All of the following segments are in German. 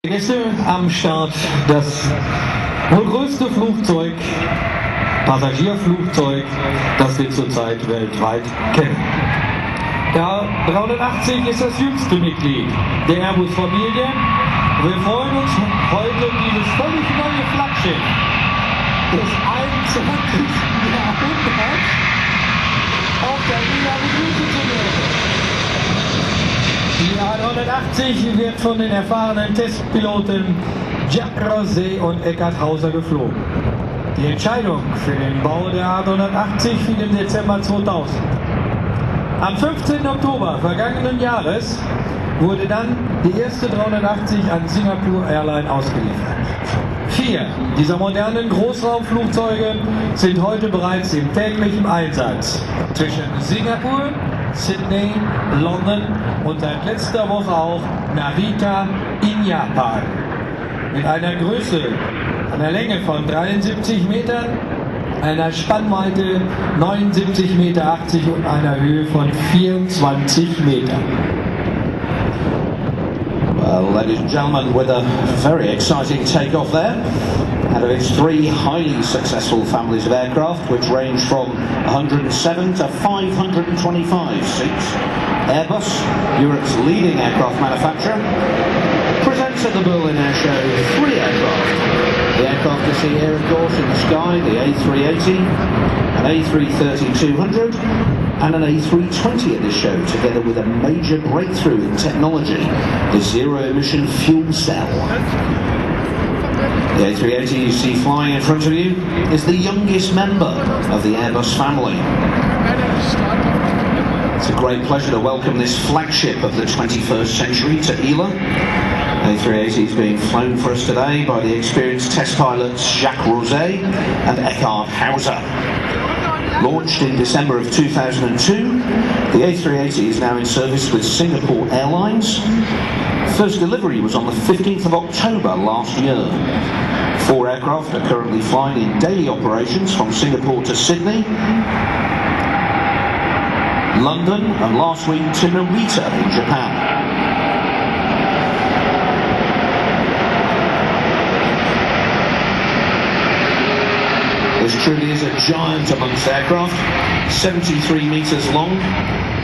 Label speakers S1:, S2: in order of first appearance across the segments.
S1: Gäste am Start, das wohl größte Flugzeug, Passagierflugzeug, das wir zurzeit weltweit kennen. Der 380 ist das jüngste Mitglied der Airbus-Familie. Wir freuen uns heute, dieses völlig neue Flaggschiff des 21. Jahrhunderts auf der Liga begrüßen zu dürfen. Die A380 wird von den erfahrenen Testpiloten Jack Rosé und Eckhard Hauser geflogen. Die Entscheidung für den Bau der A380 fiel im Dezember 2000. Am 15. Oktober vergangenen Jahres wurde dann die erste 380 an Singapore Airlines ausgeliefert. 4 dieser modernen Großraumflugzeuge sind heute bereits im täglichen Einsatz zwischen Singapur, Sydney, London und seit letzter Woche auch Narita in Japan. Mit einer Größe, einer Länge von 73 Metern, einer Spannweite 79,80 Meter und einer Höhe von 24 Metern.
S2: Well, ladies and gentlemen, with a very exciting takeoff there, out of its 3 highly successful families of aircraft, which range from 107 to 525 seats, Airbus, Europe's leading aircraft manufacturer, presents at the Berlin Air Show 3 aircraft. The aircraft you see here, of course, in the sky, the A380, an A330-200, and an A320 at this show, together with a major breakthrough in technology, the zero-emission fuel cell. The A380 you see flying in front of you is the youngest member of the Airbus family. It's a great pleasure to welcome this flagship of the 21st century to ILA. A380 is being flown for us today by the experienced test pilots Jacques Rosé and Eckhard Hauser. Launched in December of 2002, the A380 is now in service with Singapore Airlines. First delivery was on the 15th of October last year. 4 aircraft are currently flying in daily operations from Singapore to Sydney, London, and last week to Narita in Japan. This truly is a giant amongst aircraft, 73 metres long,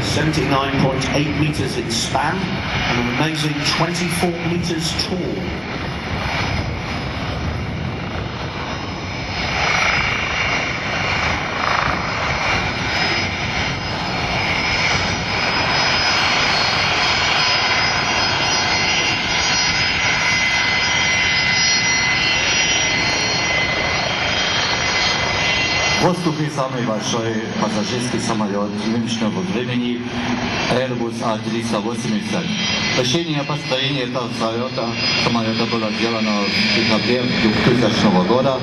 S2: 79.8 metres in span, and an amazing 24 metres tall.
S3: Поступи самый большой пассажирский самолет нынешнего времени Airbus A380. Решение о построении этого самолета было сделано в декабре 2000 года.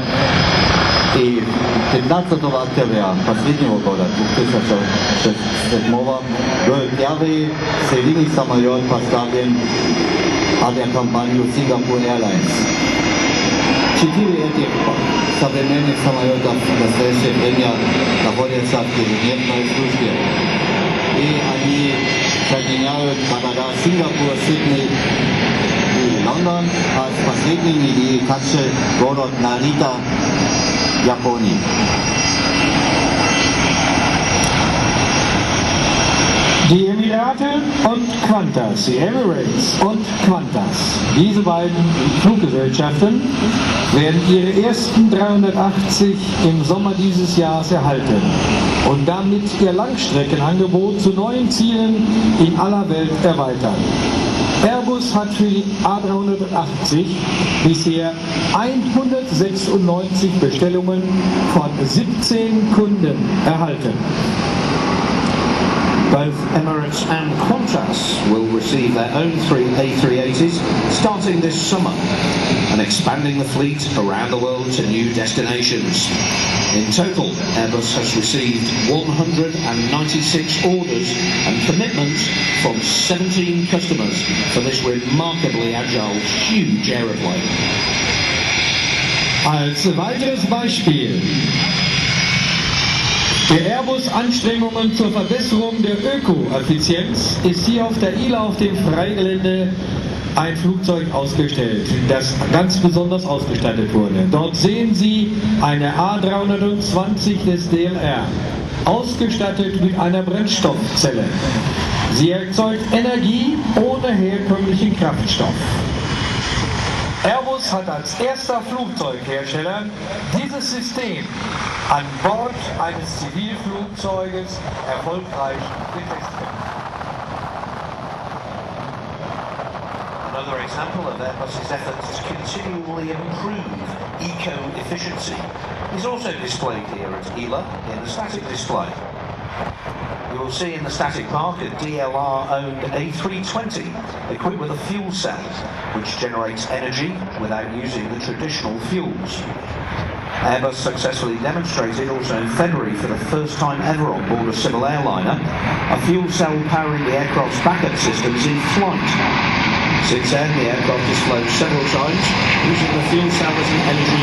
S3: И 15 октября последнего года, 2007, был первый серийный самолет поставлен авиакомпанию Singapore Airlines. 4 этих современных самолетов в настоящее время находятся в ежедневной службе. И они соединяют города Сингапур, Сидней и Лондон, а с последними и также город Нарита, Японии.
S1: Die Emirate und Qantas, die Emirates und Qantas, diese beiden Fluggesellschaften werden ihre ersten 380 im Sommer dieses Jahres erhalten und damit ihr Langstreckenangebot zu neuen Zielen in aller Welt erweitern. Airbus hat für die A380 bisher 196 Bestellungen von 17 Kunden erhalten.
S2: Both Emirates and Qantas will receive their own 3 A380s starting this summer and expanding the fleet around the world to new destinations. In total, Airbus has received 196 orders and commitments from 17 customers for this remarkably agile, huge aeroplane.
S1: Als weiteres Beispiel der Airbus-Anstrengungen zur Verbesserung der Ökoeffizienz ist hier auf der ILA auf dem Freigelände ein Flugzeug ausgestellt, das ganz besonders ausgestattet wurde. Dort sehen Sie eine A320 des DLR, ausgestattet mit einer Brennstoffzelle. Sie erzeugt Energie ohne herkömmlichen Kraftstoff. Airbus hat als erster Flugzeughersteller dieses System an Bord eines Zivilflugzeuges erfolgreich getestet.
S2: Another example of Airbus's efforts to continually improve eco-efficiency is also displayed here at ELA in the static display. You will see in the static park a DLR-owned A380 equipped with a fuel cell which generates energy without using the traditional fuels. Airbus successfully demonstrated also in February for the first time ever on board a civil airliner a fuel cell powering the aircraft's backup systems in flight. Since then, the aircraft has flown several times using the fuel cell as an energy